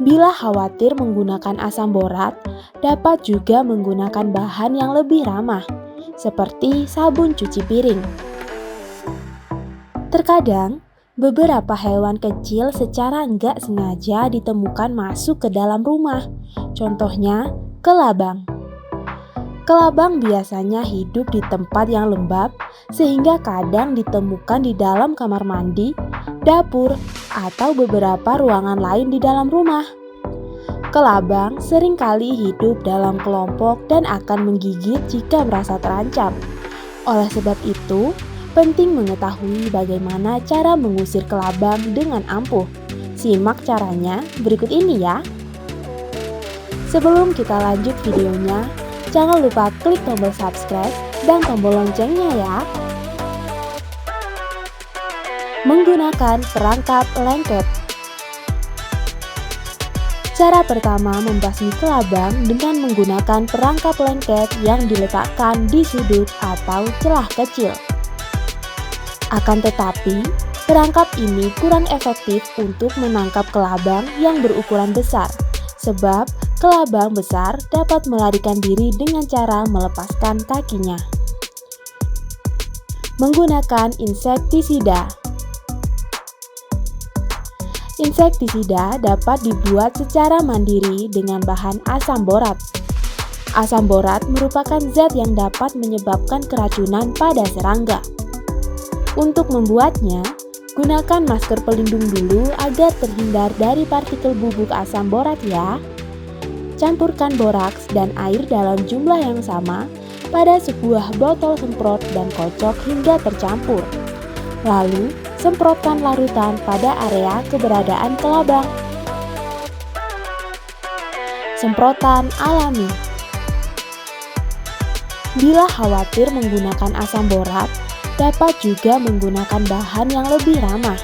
Bila khawatir menggunakan asam borat, dapat juga menggunakan bahan yang lebih ramah, seperti sabun cuci piring. Terkadang, beberapa hewan kecil secara nggak sengaja ditemukan masuk ke dalam rumah. Contohnya, kelabang. Kelabang biasanya hidup di tempat yang lembab, sehingga kadang ditemukan di dalam kamar mandi, dapur, atau beberapa ruangan lain di dalam rumah. Kelabang seringkali hidup dalam kelompok dan akan menggigit jika merasa terancam. Oleh sebab itu, penting mengetahui bagaimana cara mengusir kelabang dengan ampuh. Simak caranya berikut ini ya. Sebelum kita lanjut videonya, jangan lupa klik tombol subscribe dan tombol loncengnya ya. Menggunakan perangkap lengket. Cara pertama membasmi kelabang dengan menggunakan perangkap lengket yang diletakkan di sudut atau celah kecil. Akan tetapi, perangkap ini kurang efektif untuk menangkap kelabang yang berukuran besar, sebab kelabang besar dapat melarikan diri dengan cara melepaskan kakinya. Menggunakan insektisida. Insektisida dapat dibuat secara mandiri dengan bahan asam borat. Asam borat merupakan zat yang dapat menyebabkan keracunan pada serangga. Untuk membuatnya, gunakan masker pelindung dulu agar terhindar dari partikel bubuk asam borat ya. Campurkan boraks dan air dalam jumlah yang sama pada sebuah botol semprot dan kocok hingga tercampur. Lalu, semprotkan larutan pada area keberadaan kelabang. Semprotan alami. Bila khawatir menggunakan asam borat, dapat juga menggunakan bahan yang lebih ramah,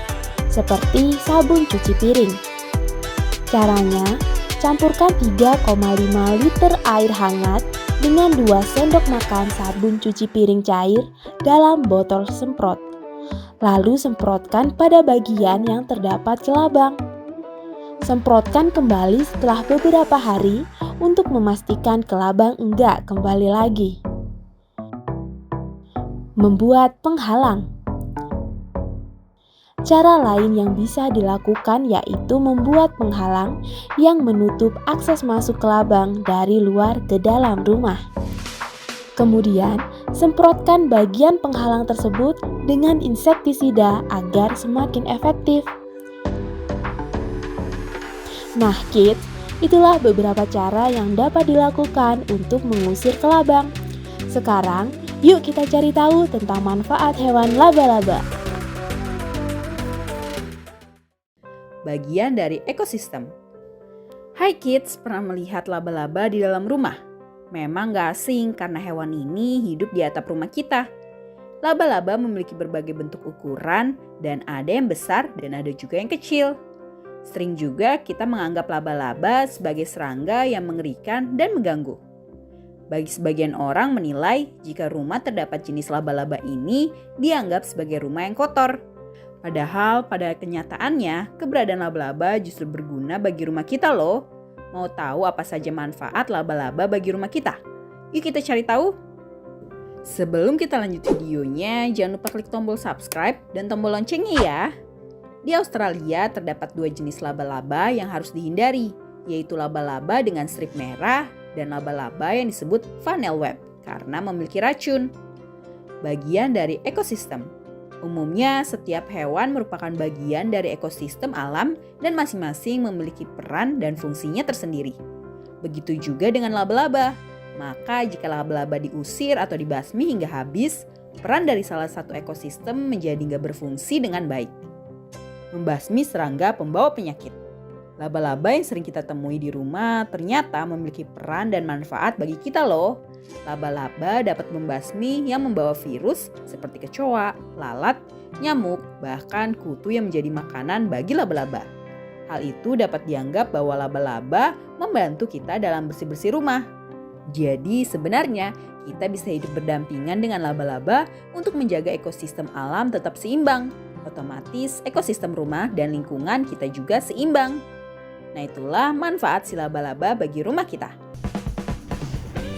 seperti sabun cuci piring. Caranya, campurkan 3,5 liter air hangat dengan 2 sendok makan sabun cuci piring cair dalam botol semprot. Lalu semprotkan pada bagian yang terdapat kelabang. Semprotkan kembali setelah beberapa hari untuk memastikan kelabang enggak kembali lagi. Membuat penghalang. Cara lain yang bisa dilakukan yaitu membuat penghalang yang menutup akses masuk kelabang dari luar ke dalam rumah. Kemudian, semprotkan bagian penghalang tersebut dengan insektisida agar semakin efektif. Nah, kids, itulah beberapa cara yang dapat dilakukan untuk mengusir kelabang. Sekarang, yuk kita cari tahu tentang manfaat hewan laba-laba. Bagian dari ekosistem. Hai kids, pernah melihat laba-laba di dalam rumah? Memang gak asing karena hewan ini hidup di atap rumah kita. Laba-laba memiliki berbagai bentuk ukuran dan ada yang besar dan ada juga yang kecil. Sering juga kita menganggap laba-laba sebagai serangga yang mengerikan dan mengganggu. Bagi sebagian orang menilai jika rumah terdapat jenis laba-laba ini dianggap sebagai rumah yang kotor. Padahal pada kenyataannya keberadaan laba-laba justru berguna bagi rumah kita loh. Mau tahu apa saja manfaat laba-laba bagi rumah kita? Yuk kita cari tahu. Sebelum kita lanjut videonya, jangan lupa klik tombol subscribe dan tombol loncengnya ya. Di Australia terdapat 2 jenis laba-laba yang harus dihindari, yaitu laba-laba dengan strip merah dan laba-laba yang disebut funnel web karena memiliki racun. Bagian dari ekosistem. Umumnya, setiap hewan merupakan bagian dari ekosistem alam dan masing-masing memiliki peran dan fungsinya tersendiri. Begitu juga dengan laba-laba. Maka jika laba-laba diusir atau dibasmi hingga habis, peran dari salah satu ekosistem menjadi nggak berfungsi dengan baik. Membasmi serangga pembawa penyakit. Laba-laba yang sering kita temui di rumah ternyata memiliki peran dan manfaat bagi kita loh. Laba-laba dapat membasmi yang membawa virus seperti kecoa, lalat, nyamuk, bahkan kutu yang menjadi makanan bagi laba-laba. Hal itu dapat dianggap bahwa laba-laba membantu kita dalam bersih-bersih rumah. Jadi sebenarnya kita bisa hidup berdampingan dengan laba-laba untuk menjaga ekosistem alam tetap seimbang. Otomatis ekosistem rumah dan lingkungan kita juga seimbang. Nah, itulah manfaat si laba-laba bagi rumah kita.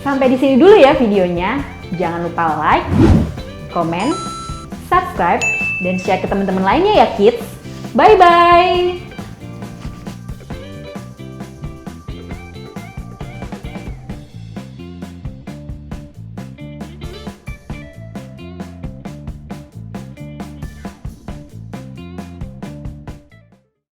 Sampai di sini dulu ya videonya. Jangan lupa like, komen, subscribe, dan share ke teman-teman lainnya ya kids. Bye-bye!